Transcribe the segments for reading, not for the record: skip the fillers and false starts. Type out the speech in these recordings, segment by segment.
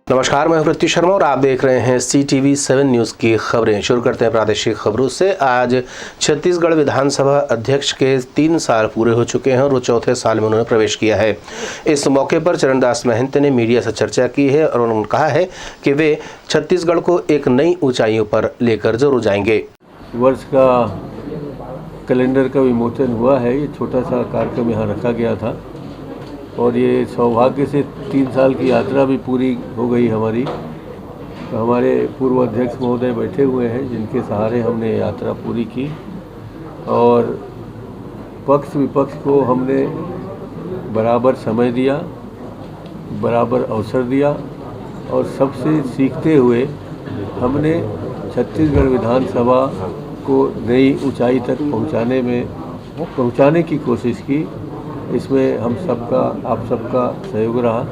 नमस्कार, मैं पृथ्वी शर्मा और आप देख रहे हैं CTV7 न्यूज़ की खबरें। शुरू करते हैं प्रादेशिक खबरों से। आज छत्तीसगढ़ विधानसभा अध्यक्ष के 3 साल पूरे हो चुके हैं और वो चौथे साल में उन्होंने प्रवेश किया है। इस मौके पर चरणदास महंत ने मीडिया से चर्चा की है और उन्होंने कहा है कि वे छत्तीसगढ़ को एक नई ऊंचाइयों पर लेकर जरूर जाएंगे। वर्ष का कैलेंडर का विमोचन हुआ है। ये छोटा सा कार्यक्रम यहाँ रखा गया था और ये सौभाग्य से 3 साल की यात्रा भी पूरी हो गई हमारी। तो हमारे पूर्व अध्यक्ष महोदय बैठे हुए हैं जिनके सहारे हमने यात्रा पूरी की और पक्ष विपक्ष को हमने बराबर समय दिया, बराबर अवसर दिया और सबसे सीखते हुए हमने छत्तीसगढ़ विधानसभा को नई ऊंचाई तक पहुंचाने की कोशिश की। इसमें हम सबका, आप सबका सहयोग रहा।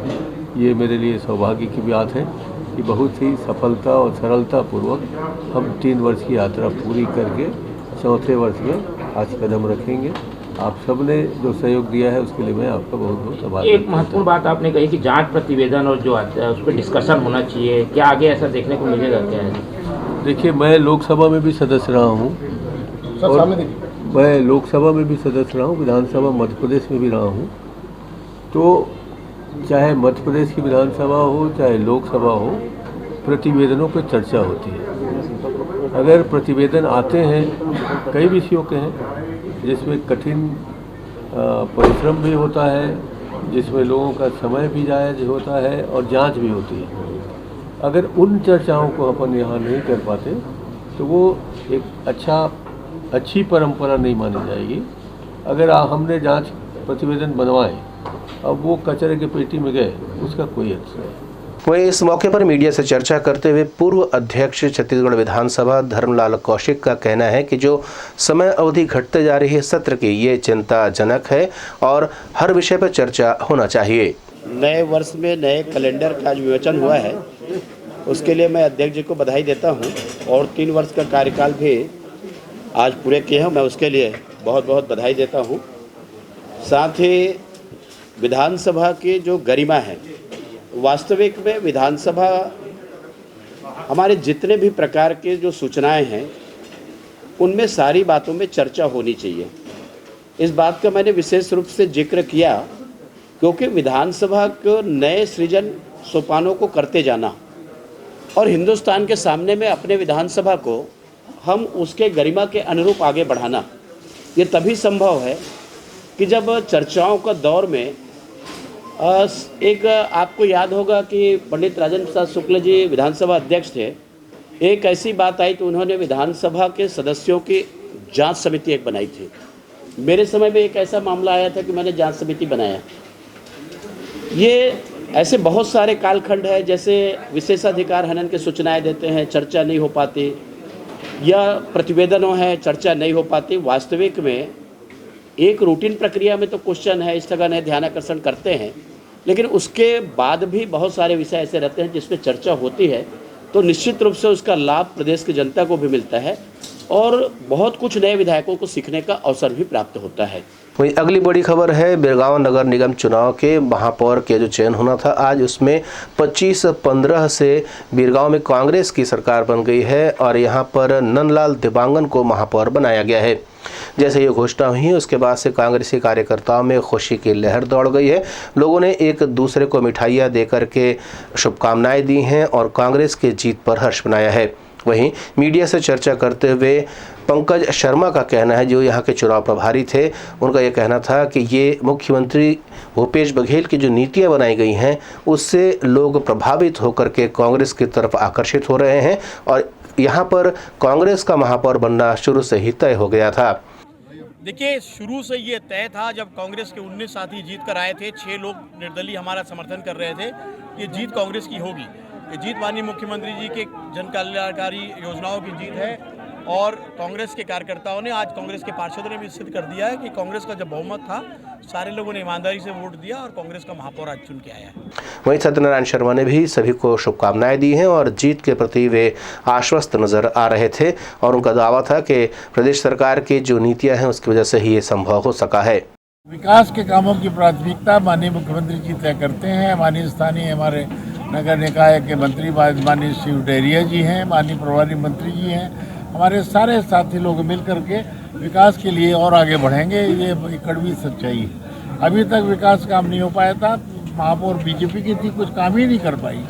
ये मेरे लिए सौभाग्य की बात है कि बहुत ही सफलता और सरलता पूर्वक हम 3 वर्ष की यात्रा पूरी करके चौथे वर्ष में आज कदम रखेंगे। आप सबने जो सहयोग दिया है उसके लिए मैं आपका बहुत बहुत आभार। एक महत्वपूर्ण बात आपने कही कि जांच प्रतिवेदन और जो उस पर डिस्कशन होना चाहिए, क्या आगे ऐसा देखने को मिलेगा क्या है? देखिए, मैं लोकसभा में भी सदस्य रहा हूँ और मैं लोकसभा में भी सदस्य रहा हूँ, विधानसभा मध्य प्रदेश में भी रहा हूँ। तो चाहे मध्य प्रदेश की विधानसभा हो चाहे लोकसभा हो, प्रतिवेदनों पर चर्चा होती है। अगर प्रतिवेदन आते हैं, कई विषयों के हैं जिसमें कठिन परिश्रम भी होता है, जिसमें लोगों का समय भी जायज़ होता है और जांच भी होती है। अगर उन चर्चाओं को अपन यहाँ नहीं कर पाते तो वो एक अच्छी परंपरा नहीं मानी जाएगी। अगर हमने जांच प्रतिवेदन बनवाए, अब वो कचरे की पेटी में गए, उसका कोई अर्थ नहीं। वहीं इस मौके पर मीडिया से चर्चा करते हुए पूर्व अध्यक्ष छत्तीसगढ़ विधानसभा धर्मलाल कौशिक का कहना है कि जो समय अवधि घटते जा रही है सत्र की, ये चिंताजनक है और हर विषय पर चर्चा होना चाहिए। नए वर्ष में नए कैलेंडर का जो विवेचन हुआ है उसके लिए मैं अध्यक्ष जी को बधाई देता हूं और 3 वर्ष का कार्यकाल भी आज पूरे किए हैं। मैं उसके लिए बहुत बहुत बधाई देता हूं। साथ ही विधानसभा की जो गरिमा है, वास्तविक में विधानसभा हमारे जितने भी प्रकार के जो सूचनाएं हैं उनमें सारी बातों में चर्चा होनी चाहिए। इस बात का मैंने विशेष रूप से जिक्र किया क्योंकि विधानसभा को नए सृजन सोपानों को करते जाना और हिंदुस्तान के सामने में अपने विधानसभा को हम उसके गरिमा के अनुरूप आगे बढ़ाना, ये तभी संभव है कि जब चर्चाओं का दौर में एक आपको याद होगा कि पंडित राजेंद्र प्रसाद शुक्ल जी विधानसभा अध्यक्ष थे। एक ऐसी बात आई तो उन्होंने विधानसभा के सदस्यों की जांच समिति एक बनाई थी। मेरे समय में एक ऐसा मामला आया था कि मैंने जांच समिति बनाया। ये ऐसे बहुत सारे कालखंड है, जैसे विशेषाधिकार हनन के सूचनाएं देते हैं, चर्चा नहीं हो पाती, या प्रतिवेदनों है, चर्चा नहीं हो पाती। वास्तविक में एक रूटीन प्रक्रिया में तो क्वेश्चन है, स्थगन है, ध्यानाकर्षण करते हैं, लेकिन उसके बाद भी बहुत सारे विषय ऐसे रहते हैं जिस पर चर्चा होती है, तो निश्चित रूप से उसका लाभ प्रदेश की जनता को भी मिलता है और बहुत कुछ नए विधायकों को सीखने का अवसर भी प्राप्त होता है। वहीं अगली बड़ी खबर है बिरगांव नगर निगम चुनाव के महापौर के जो चयन होना था, आज उसमें 25-15 से बिरगांव में कांग्रेस की सरकार बन गई है और यहां पर नंदलाल दिबांगन को महापौर बनाया गया है। जैसे ये घोषणा हुई उसके बाद से कांग्रेसी कार्यकर्ताओं में खुशी की लहर दौड़ गई है। लोगों ने एक दूसरे को मिठाइयाँ देकर के शुभकामनाएं दी हैं और कांग्रेस की जीत पर हर्ष मनाया है। वहीं मीडिया से चर्चा करते हुए पंकज शर्मा का कहना है, जो यहाँ के चुनाव प्रभारी थे, उनका ये कहना था कि ये मुख्यमंत्री भूपेश बघेल की जो नीतियाँ बनाई गई हैं उससे लोग प्रभावित होकर के कांग्रेस की तरफ आकर्षित हो रहे हैं और यहाँ पर कांग्रेस का महापौर बनना शुरू से ही तय हो गया था। देखिए, शुरू से ये तय था। जब कांग्रेस के 19 साथी जीत कर आए थे, 6 लोग निर्दलीय हमारा समर्थन कर रहे थे, ये जीत कांग्रेस की होगी। ये जीत माननीय मुख्यमंत्री जी के जन कल्याणकारी योजनाओं की जीत है और कांग्रेस के कार्यकर्ताओं ने, आज कांग्रेस के पार्षदों ने भी सिद्ध कर दिया है कि कांग्रेस का जब बहुमत था, सारे लोगों ने ईमानदारी से वोट दिया और कांग्रेस का महापौर आज चुन के आया है। वहीं सत्यनारायण शर्मा ने भी सभी को शुभकामनाएं दी हैं और जीत के प्रति वे आश्वस्त नजर आ रहे थे और उनका दावा था कि प्रदेश सरकार की जो नीतियां हैं उसकी वजह से ही ये संभव हो सका है। विकास के कामों की प्राथमिकता माननीय मुख्यमंत्री जी तय करते हैं। माननीय स्थानीय हमारे नगर निकाय के मंत्री माननीय शिव डहरिया जी हैं, माननीय प्रभारी मंत्री जी हैं, हमारे सारे साथी लोग मिल करके विकास के लिए और आगे बढ़ेंगे। ये कड़वी सच्चाई है। अभी तक विकास काम नहीं हो पाया था। महापौर बीजेपी की थी, कुछ काम ही नहीं कर पाई।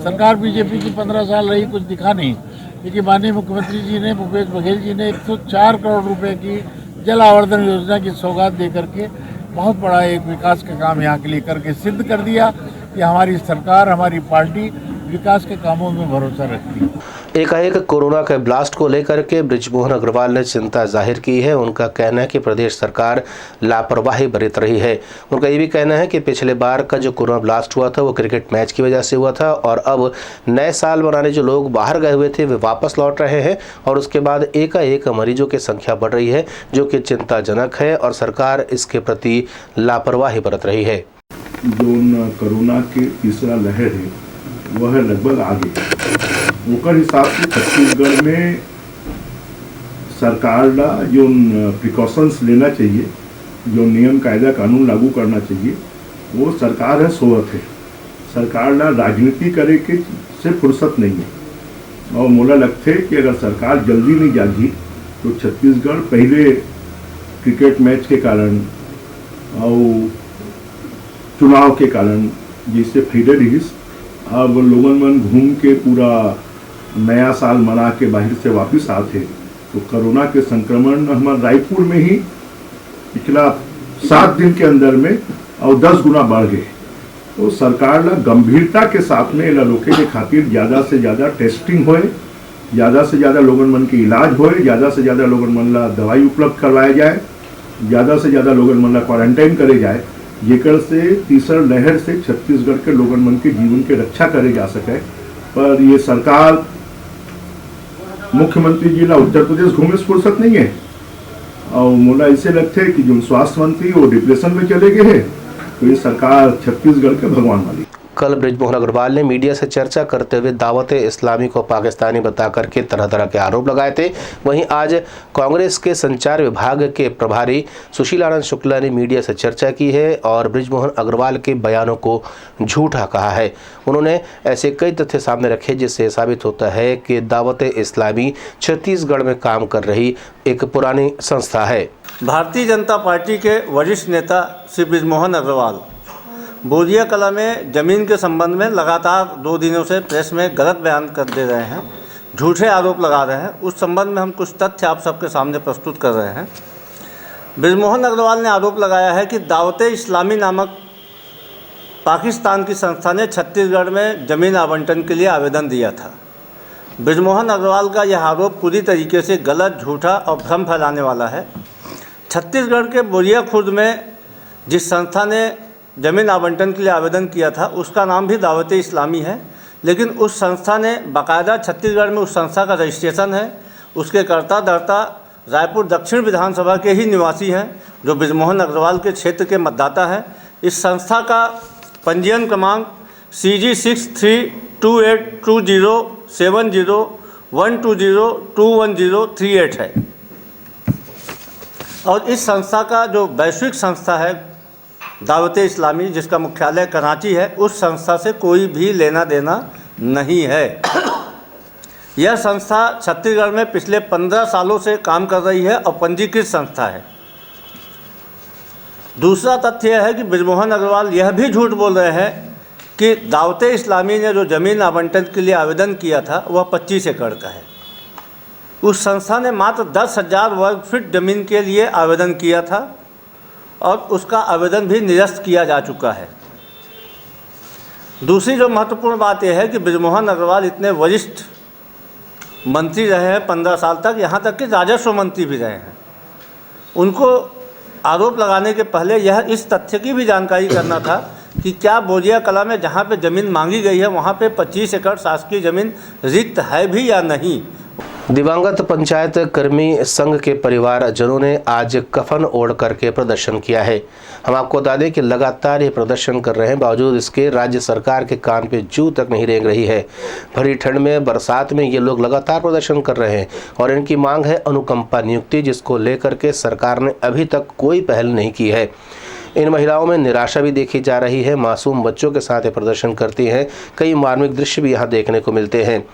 सरकार बीजेपी की 15 साल रही, कुछ दिखा नहीं। लेकिन माननीय मुख्यमंत्री जी ने, भूपेश बघेल जी ने 104 करोड़ रुपए की जल आवर्धन योजना की सौगात दे करके बहुत बड़ा एक विकास का काम यहाँ के लिए करके सिद्ध कर दिया कि हमारी सरकार, हमारी पार्टी विकास के कामों में भरोसा रखती है। एकाएक कोरोना के ब्लास्ट को लेकर के बृजमोहन अग्रवाल ने चिंता जाहिर की है। उनका कहना है कि प्रदेश सरकार लापरवाही बरत रही है। उनका ये भी कहना है कि पिछले बार का जो कोरोना ब्लास्ट हुआ था वो क्रिकेट मैच की वजह से हुआ था और अब नए साल मनाने जो लोग बाहर गए हुए थे वे वापस लौट रहे हैं और उसके बाद एकाएक मरीजों की संख्या बढ़ रही है, जो कि चिंताजनक है और सरकार इसके प्रति लापरवाही बरत रही है। जो कोरोना की तीसरा लहर है वह लगभग आगे ओकर हिसाब से छत्तीसगढ़ में सरकार ला जो प्रिकॉशंस लेना चाहिए, जो नियम कायदा कानून लागू करना चाहिए, वो सरकार है सोवत है। सरकार ला राजनीति करे के से फुर्सत नहीं है और मोला लगता है कि अगर सरकार जल्दी नहीं जागी तो छत्तीसगढ़ पहले क्रिकेट मैच के कारण और चुनाव के कारण जिससे फ्रीडे रहीस, अब लोगन मन घूम के पूरा नया साल मना के बाहर से वापस आते तो कोरोना के संक्रमण हमारे रायपुर में ही पिछला 7 दिन के अंदर में और 10 गुना बढ़ गए। तो सरकार ला गंभीरता के साथ में रोके के खातिर ज़्यादा से ज़्यादा टेस्टिंग होए, ज़्यादा से ज़्यादा लोगन मन के इलाज होए, ज़्यादा से ज़्यादा लोगन मन ला दवाई उपलब्ध करवाया जाए, ज़्यादा से ज़्यादा लोगन मन ला क्वारंटाइन करे जाए, जेकर से तीसरा लहर से छत्तीसगढ़ के लोगन मन के जीवन के रक्षा करे जा सके। पर ये सरकार, मुख्यमंत्री जी ला उत्तर प्रदेश घूमे से फुर्सत नहीं है और मोला ऐसे लगते है कि जो स्वास्थ्य मंत्री वो डिप्रेशन में चले गए हैं। तो ये सरकार छत्तीसगढ़ के भगवान वाली। कल बृजमोहन अग्रवाल ने मीडिया से चर्चा करते हुए दावते इस्लामी को पाकिस्तानी बता करके तरह तरह के आरोप लगाए थे। वहीं आज कांग्रेस के संचार विभाग के प्रभारी सुशील आनंद शुक्ला ने मीडिया से चर्चा की है और बृजमोहन अग्रवाल के बयानों को झूठा कहा है। उन्होंने ऐसे कई तथ्य सामने रखे जिससे साबित होता है कि दावते इस्लामी छत्तीसगढ़ में काम कर रही एक पुरानी संस्था है। भारतीय जनता पार्टी के वरिष्ठ नेता श्री बृजमोहन अग्रवाल बोरिया कला में ज़मीन के संबंध में लगातार 2 दिनों से प्रेस में गलत बयान कर दे रहे हैं, झूठे आरोप लगा रहे हैं। उस संबंध में हम कुछ तथ्य आप सबके सामने प्रस्तुत कर रहे हैं। बृजमोहन अग्रवाल ने आरोप लगाया है कि दावते इस्लामी नामक पाकिस्तान की संस्था ने छत्तीसगढ़ में ज़मीन आवंटन के लिए आवेदन दिया था। बृजमोहन अग्रवाल का यह आरोप पूरी तरीके से गलत, झूठा और भ्रम फैलाने वाला है। छत्तीसगढ़ के बोरिया खुर्द में जिस संस्था ने ज़मीन आवंटन के लिए आवेदन किया था उसका नाम भी दावते इस्लामी है, लेकिन उस संस्था ने बाकायदा छत्तीसगढ़ में उस संस्था का रजिस्ट्रेशन है। उसके कर्ता धर्ता रायपुर दक्षिण विधानसभा के ही निवासी हैं जो बृजमोहन अग्रवाल के क्षेत्र के मतदाता हैं। इस संस्था का पंजीयन क्रमांक CG6328207012021038 है और इस संस्था का जो वैश्विक संस्था है दावते इस्लामी, जिसका मुख्यालय कराची है, उस संस्था से कोई भी लेना देना नहीं है। यह संस्था छत्तीसगढ़ में पिछले 15 सालों से काम कर रही है और पंजीकृत संस्था है। दूसरा तथ्य यह है कि बृजमोहन अग्रवाल यह भी झूठ बोल रहे हैं कि दावते इस्लामी ने जो ज़मीन आवंटन के लिए आवेदन किया था वह 25 एकड़ का है। उस संस्था ने मात्र 10,000 वर्ग फीट ज़मीन के लिए आवेदन किया था और उसका आवेदन भी निरस्त किया जा चुका है। दूसरी जो महत्वपूर्ण बात यह है कि बृजमोहन अग्रवाल इतने वरिष्ठ मंत्री रहे हैं 15 साल तक, यहाँ तक कि राजस्व मंत्री भी रहे हैं। उनको आरोप लगाने के पहले यह इस तथ्य की भी जानकारी करना था कि क्या बोरिया कला में जहाँ पे ज़मीन मांगी गई है वहाँ पे 25 एकड़ शासकीय ज़मीन रिक्त है भी या नहीं। दिवंगत पंचायत कर्मी संघ के परिवारजनों ने आज कफन ओढ़ करके प्रदर्शन किया है। हम आपको बता दें कि लगातार ये प्रदर्शन कर रहे हैं, बावजूद इसके राज्य सरकार के कान पे जू तक नहीं रेंग रही है। भरी ठंड में, बरसात में ये लोग लगातार प्रदर्शन कर रहे हैं और इनकी मांग है अनुकंपा नियुक्ति, जिसको लेकर के सरकार ने अभी तक कोई पहल नहीं की है। इन महिलाओं में निराशा भी देखी जा रही है। मासूम बच्चों के साथ ये प्रदर्शन करती हैं। कई मार्मिक दृश्य भी यहाँ देखने को मिलते हैं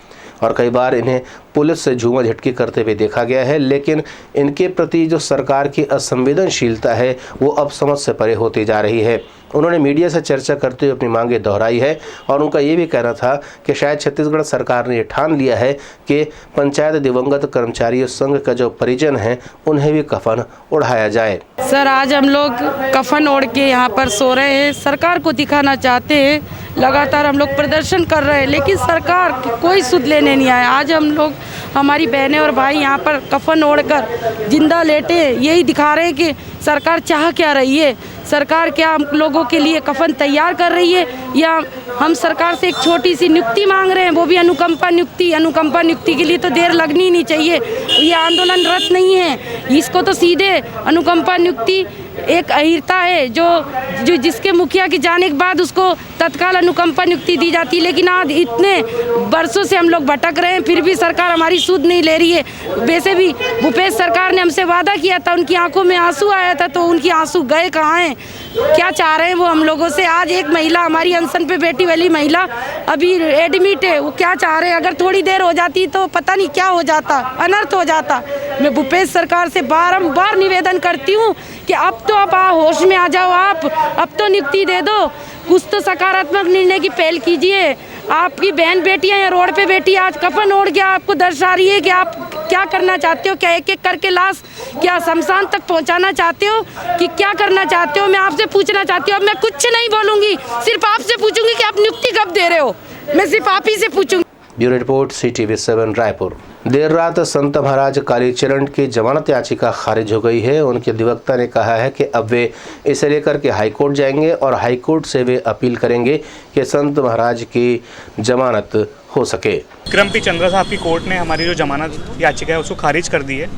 और कई बार इन्हें पुलिस से झूमा झटकी करते हुए देखा गया है, लेकिन इनके प्रति जो सरकार की असंवेदनशीलता है वो अब समझ से परे होती जा रही है। उन्होंने मीडिया से चर्चा करते हुए अपनी मांगें दोहराई है और उनका ये भी कहना था कि शायद छत्तीसगढ़ सरकार ने ये ठान लिया है कि पंचायत दिवंगत कर्मचारियों संघ का जो परिजन है उन्हें भी कफन ओढ़ाया जाए। सर, आज हम लोग कफन ओढ़ के यहाँ पर सो रहे हैं। सरकार को दिखाना चाहते हैं, लगातार हम लोग प्रदर्शन कर रहे हैं, लेकिन सरकार कोई सुध लेने नहीं आया। आज हम लोग, हमारी बहनें और भाई यहाँ पर कफन ओढ़कर जिंदा लेटे यही दिखा रहे हैं कि सरकार चाह क्या रही है। सरकार क्या हम लोगों के लिए कफन तैयार कर रही है या हम सरकार से एक छोटी सी नियुक्ति मांग रहे हैं, वो भी अनुकंपा नियुक्ति। अनुकंपा नियुक्ति के लिए तो देर लगनी नहीं चाहिए, ये आंदोलनरत नहीं है। इसको तो सीधे अनुकंपा नियुक्ति एक अहिरता है जो जिसके मुखिया के जाने के बाद उसको तत्काल अनुकंपा नियुक्ति दी जाती है। लेकिन आज इतने वर्षों से हम लोग भटक रहे हैं, फिर भी सरकार हमारी सुध नहीं ले रही है। वैसे भी भूपेश सरकार ने हमसे वादा किया था, उनकी आंखों में आंसू आया था, तो उनकी आंसू गए कहाँ हैं? क्या चाह रहे हैं वो हम लोगों से? आज एक महिला, हमारी अनशन पे बैठी वाली महिला अभी एडमिट है, वो क्या चाह रहे हैं? अगर थोड़ी देर हो जाती तो पता नहीं क्या हो जाता, अनर्थ हो जाता। मैं भूपेश सरकार से बारंबार निवेदन करती हूँ कि अब तो आप होश में आ जाओ, आप अब तो नियुक्ति दे दो, कुछ तो सकारात्मक निर्णय की पहल कीजिए। आपकी बहन बेटियां हैं, रोड पे बैठी, आज कफन ओढ़ के आपको दर्शा रही है कि आप क्या करना चाहते हो। क्या एक एक करके लाश क्या शमशान तक पहुंचाना चाहते हो कि क्या करना चाहते हो? मैं आपसे पूछना चाहती हूँ। अब मैं कुछ नहीं बोलूँगी, सिर्फ आपसे पूछूंगी कि आप नियुक्ति कब दे रहे हो। मैं सिर्फ आप ही से पूछूंगी। Bureau report, CTV7 Raipur. देर रात संत महाराज कालीचरण की जमानत याचिका खारिज हो गई है। उनके अधिवक्ता ने कहा है कि अब वे इसे लेकर के हाईकोर्ट जाएंगे और हाईकोर्ट से वे अपील करेंगे कि संत महाराज की जमानत हो सके। विक्रम पी चंद्रा साहब की कोर्ट ने हमारी जो जमानत याचिका है उसको खारिज कर दी है।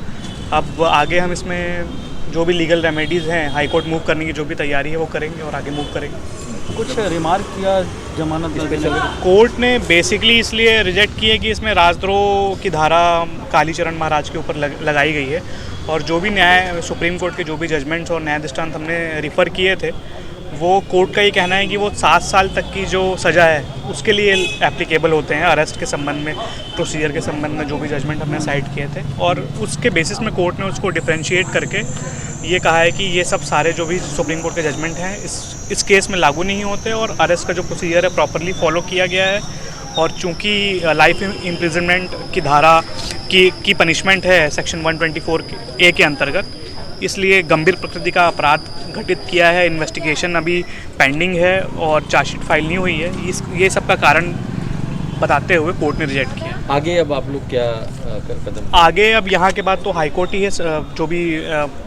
अब आगे हम इसमें जो भी लीगल रेमेडीज़ हैं, हाईकोर्ट मूव करने की जो भी तैयारी है वो करेंगे और आगे मूव करेंगे। कुछ रिमार्क किया जमानत कोर्ट ने बेसिकली इसलिए रिजेक्ट की है कि इसमें राजद्रोह की धारा कालीचरण महाराज के ऊपर लगाई गई है और जो भी न्याय सुप्रीम कोर्ट के जो भी जजमेंट्स और न्याय दृष्टांत हमने रिफ़र किए थे वो कोर्ट का ये कहना है कि वो 7 साल तक की जो सज़ा है उसके लिए एप्लीकेबल होते हैं। अरेस्ट के संबंध में, प्रोसीजर के संबंध में जो भी जजमेंट हमने साइट किए थे और उसके बेसिस में कोर्ट ने उसको डिफ्रेंशिएट करके ये कहा है कि ये सब सारे जो भी सुप्रीम कोर्ट के जजमेंट हैं इस केस में लागू नहीं होते और अरेस्ट का जो प्रोसीजर है प्रॉपरली फॉलो किया गया है। और चूँकि लाइफ इम्प्रिजनमेंट की धारा की पनिशमेंट है सेक्शन 124A के अंतर्गत, इसलिए गंभीर प्रकृति का अपराध घटित किया है। इन्वेस्टिगेशन अभी पेंडिंग है और चार्जशीट फाइल नहीं हुई है। ये सब का कारण बताते हुए कोर्ट ने रिजेक्ट किया। आगे अब आप लोग क्या कदम? आगे अब यहाँ के बाद तो हाईकोर्ट ही है, जो भी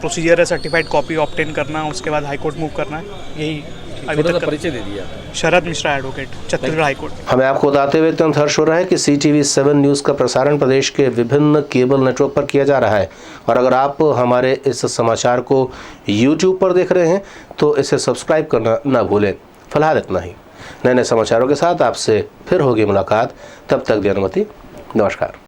प्रोसीजर है सर्टिफाइड कॉपी ऑब्टेन करना, उसके बाद हाईकोर्ट मूव करना है। यही अभी तक परिचय दे दिया। शरद मिश्रा एडवोकेट, छत्तीसगढ़ हाईकोर्ट। हमें आपको बताते हुए अत्यंत हर्ष हो रहा है कि CTV7 न्यूज़ का प्रसारण प्रदेश के विभिन्न केबल नेटवर्क पर किया जा रहा है और अगर आप हमारे इस समाचार को YouTube पर देख रहे हैं तो इसे सब्सक्राइब करना ना भूलें। फिलहाल इतना ही। नए नए समाचारों के साथ आपसे फिर होगी मुलाकात। तब तक दी अनुमति। नमस्कार।